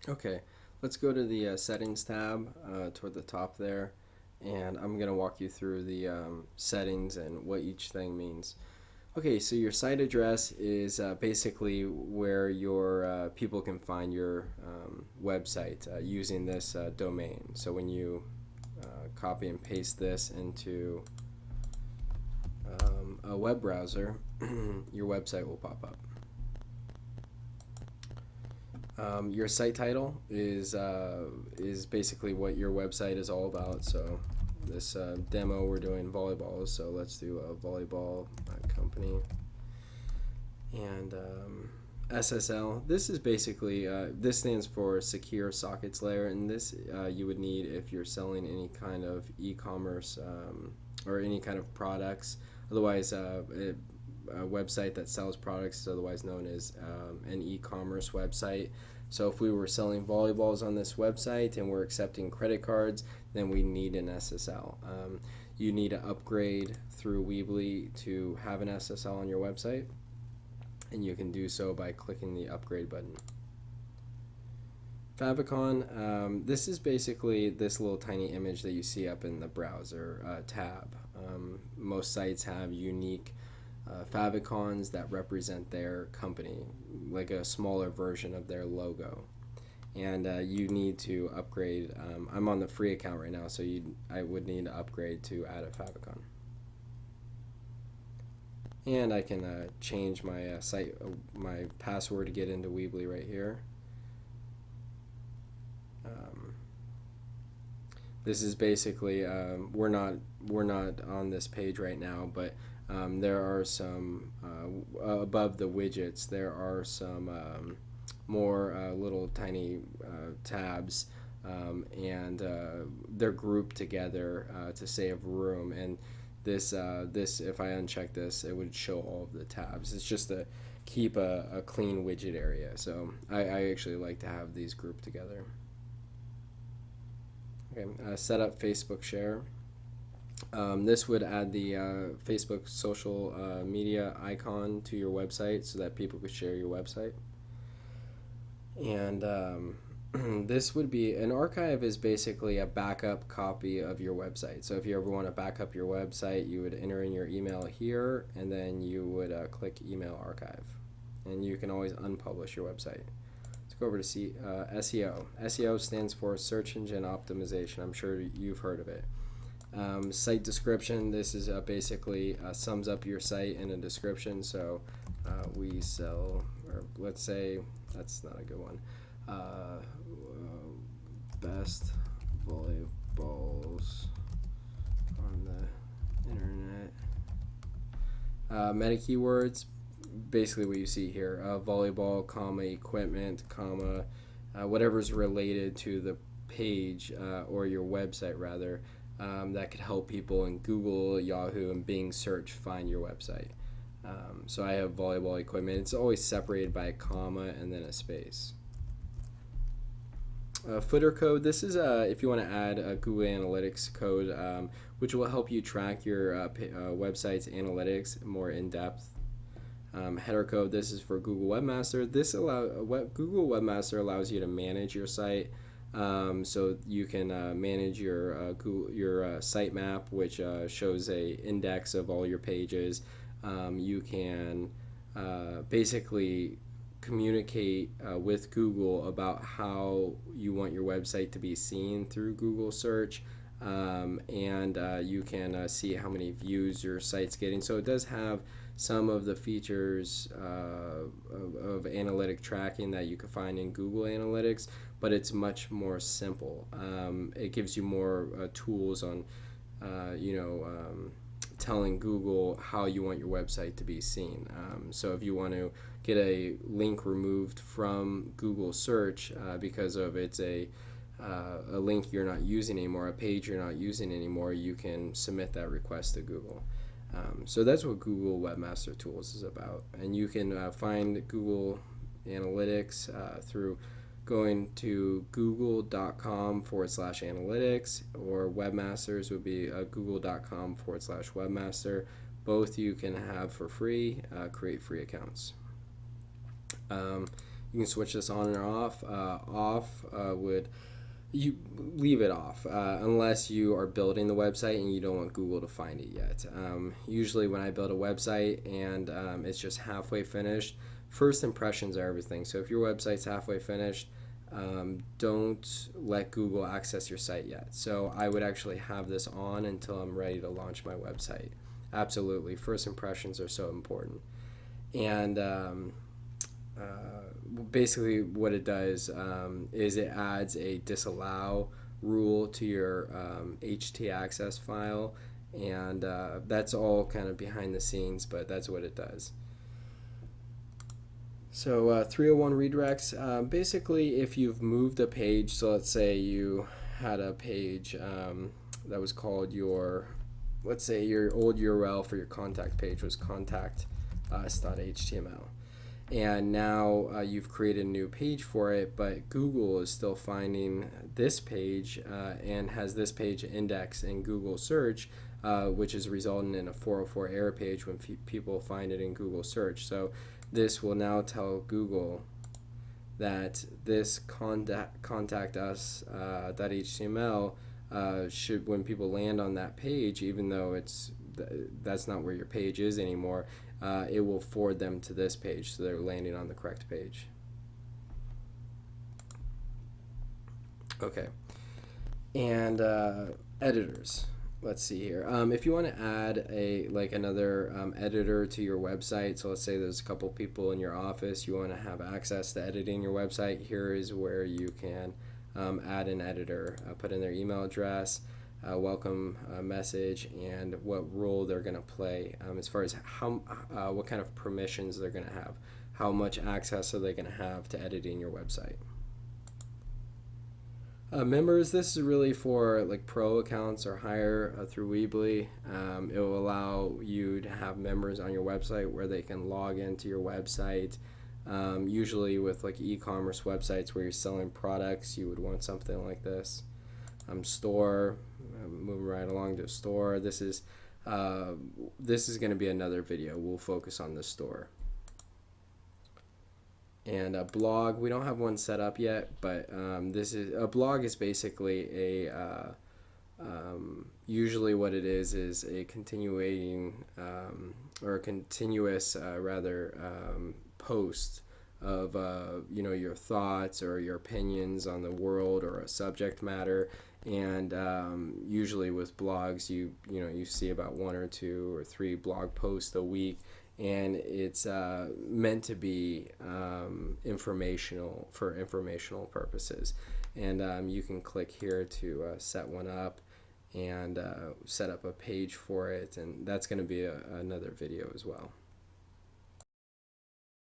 Okay, let's go to the settings tab toward the top there, and I'm going to walk you through the settings and what each thing means. Okay, so your site address is basically where your people can find your website using this domain. So when you copy and paste this into a web browser, your website will pop up. Your site title is basically what your website is all about. So this demo we're doing volleyballs. So let's do a volleyball company and SSL. This is basically this stands for Secure Sockets Layer, and this you would need if you're selling any kind of e-commerce or any kind of products. Otherwise, a website that sells products is otherwise known as an e-commerce website. So if we were selling volleyballs on this website and we're accepting credit cards, then we need an SSL. You need to upgrade through Weebly to have an SSL on your website, and you can do so by clicking the upgrade button. Favicon, this is basically this little tiny image that you see up in the browser tab. Most sites have unique favicons that represent their company, like a smaller version of their logo. And you need to upgrade. I'm on the free account right now, so I would need to upgrade to add a favicon. And I can change my site, my password to get into Weebly right here. Um, this is basically we're not on this page right now, but there are some above the widgets. There are some more little tiny tabs, and they're grouped together to save room. And this if I uncheck this, it would show all of the tabs. It's just to keep a clean widget area. So I actually like to have these grouped together. Okay, set up Facebook share. This would add the Facebook social media icon to your website so that people could share your website. And this would be an archive is basically a backup copy of your website. So if you ever want to back up your website, you would enter in your email here, and then you would click email archive. And you can always unpublish your website. Let's go over to SEO. SEO stands for search engine optimization. I'm sure you've heard of it. Site description. This is basically sums up your site in a description. So we sell, or let's say that's not a good one. Best volleyballs on the internet. Meta keywords. Basically, what you see here: volleyball, comma, equipment, comma, whatever's related to the page or your website rather. That could help people in Google, Yahoo, and Bing search find your website. So I have volleyball equipment. It's always separated by a comma and then a space. Footer code. This is if you want to add a Google Analytics code, which will help you track your website's analytics more in depth. Header code. This is for Google Webmaster. Google Webmaster allows you to manage your site. So you can manage your sitemap, which shows a index of all your pages. You can basically communicate with Google about how you want your website to be seen through Google search, and you can see how many views your site's getting. So it does have some of the features of analytic tracking that you can find in Google Analytics, but it's much more simple. It gives you more tools on, telling Google how you want your website to be seen. So if you want to get a link removed from Google search because of it's a link you're not using anymore, a page you're not using anymore, you can submit that request to Google. So that's what Google Webmaster Tools is about. And you can find Google Analytics through going to google.com/analytics, or webmasters would be google.com/webmaster. Both you can have for free, create free accounts. You can switch this on or off. Off would you leave it off unless you are building the website and you don't want Google to find it yet. Usually when I build a website and it's just halfway finished, first impressions are everything. So if your website's halfway finished, don't let Google access your site yet. So I would actually have this on until I'm ready to launch my website. Absolutely. First impressions are so important. And basically what it does is it adds a disallow rule to your htaccess file, and that's all kind of behind the scenes, but that's what it does. So 301 redirects, basically if you've moved a page, so let's say you had a page that was called let's say your old URL for your contact page was contact.html. And now you've created a new page for it, but Google is still finding this page and has this page indexed in Google search, which is resulting in a 404 error page when people find it in Google search. So this will now tell Google that this contact us.html should, when people land on that page, even though that's not where your page is anymore, it will forward them to this page, so they're landing on the correct page. Okay, and editors. Let's see here. If you want to add another editor to your website, so let's say there's a couple people in your office, you want to have access to editing your website, here is where you can add an editor. Put in their email address, welcome message, and what role they're going to play as far as what kind of permissions they're going to have, how much access are they going to have to editing your website. Members, this is really for like pro accounts or higher through Weebly. It will allow you to have members on your website where they can log into your website. Usually with like e-commerce websites where you're selling products, you would want something like this. Store, moving right along to store. This is going to be another video. We'll focus on the store. And a blog, we don't have one set up yet, but this is a blog is basically usually what it is a continuing or a continuous post of your thoughts or your opinions on the world or a subject matter. And usually with blogs, you see about 1 or 2 or 3 blog posts a week, and it's meant to be informational purposes. And you can click here to set one up and set up a page for it, and that's going to be another video as well.